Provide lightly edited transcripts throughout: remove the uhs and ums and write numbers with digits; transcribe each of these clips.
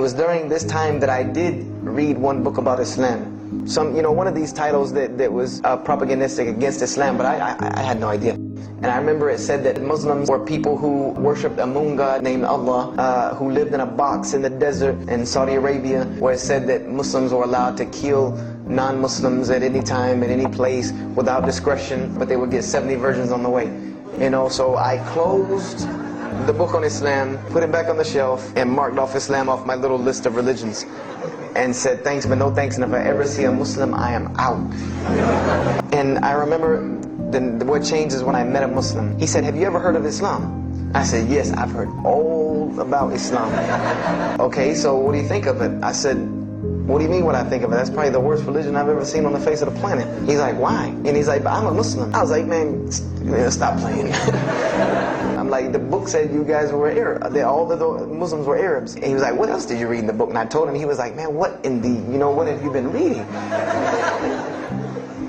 was during this time that I did read one book about Islam. One of these titles that was propagandistic against Islam, but I had no idea. And I remember it said that Muslims were people who worshipped a moon god named Allah, who lived in a box in the desert in Saudi Arabia, where it said that Muslims were allowed to kill non-Muslims at any time, at any place, without discretion, but they would get 70 virgins on the way. So I closed the book on Islam, put it back on the shelf, and marked off Islam off my little list of religions, and said thanks but no thanks, and if I ever see a Muslim, I am out. And I remember what changed is when I met a Muslim. He said, have you ever heard of Islam? I said, yes, I've heard all about Islam. Okay, so what do you think of it? I said, what do you mean what I think of it? That's probably the worst religion I've ever seen on the face of the planet. He's like, why? And he's like, but I'm a Muslim. I was like, man, stop playing. I'm like, the book said you guys were Arab. All the Muslims were Arabs. And he was like, what else did you read in the book? And I told him. He was like, man, what have you been reading?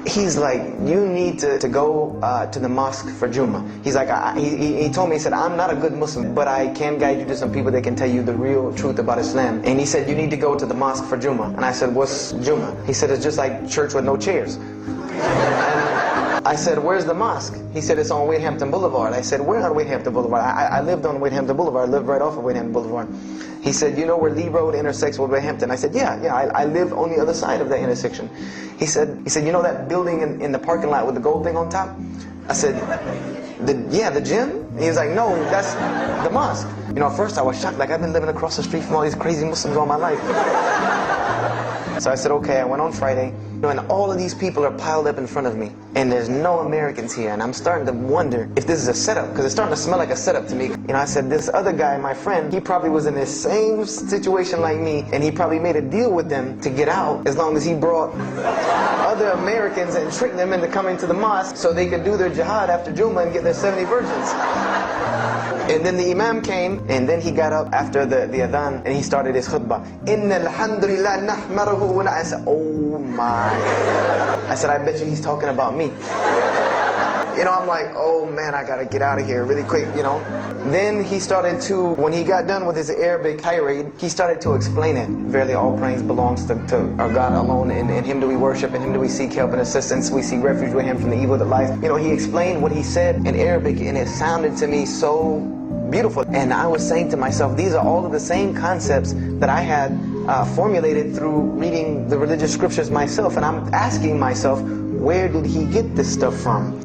He's like, you need to go to the mosque for Jummah. He's like, he told me, he said, I'm not a good Muslim, but I can guide you to some people that can tell you the real truth about Islam. And he said, you need to go to the mosque for Jummah. And I said, what's Jummah? He said, it's just like church with no chairs. And I said, where's the mosque? He said, it's on Wade-Hampton Boulevard. I said, where on Wade-Hampton Boulevard? I lived on Wade-Hampton Boulevard. I lived right off of Wade-Hampton Boulevard. He said, you know where Lee Road intersects with Wade-Hampton? I said, yeah, I live on the other side of that intersection. He said, you know that building in the parking lot with the gold thing on top? I said, the gym? And he was like, no, that's the mosque. At first I was shocked, like I've been living across the street from all these crazy Muslims all my life. So I said, okay, I went on Friday, and all of these people are piled up in front of me, and there's no Americans here, and I'm starting to wonder if this is a setup, because it's starting to smell like a setup to me. I said, this other guy, my friend, he probably was in the same situation like me, and he probably made a deal with them to get out, as long as he brought other Americans and tricked them into coming to the mosque so they could do their jihad after Jummah and get their 70 virgins. And then the Imam came, and then he got up after the adhan, and he started his khutbah. Inna alhamdulillah nahmaruhu wa I said, oh my. I said, I bet you he's talking about me. I'm like, oh man, I gotta get out of here really quick, Then he started to, when he got done with his Arabic tirade, he started to explain it. Verily all praise belongs to our God alone. In Him do we worship, in Him do we seek help and assistance. We seek refuge with Him from the evil that lies. He explained what he said in Arabic, and it sounded to me so beautiful. And I was saying to myself, these are all of the same concepts that I had formulated through reading the religious scriptures myself. And I'm asking myself, where did he get this stuff from?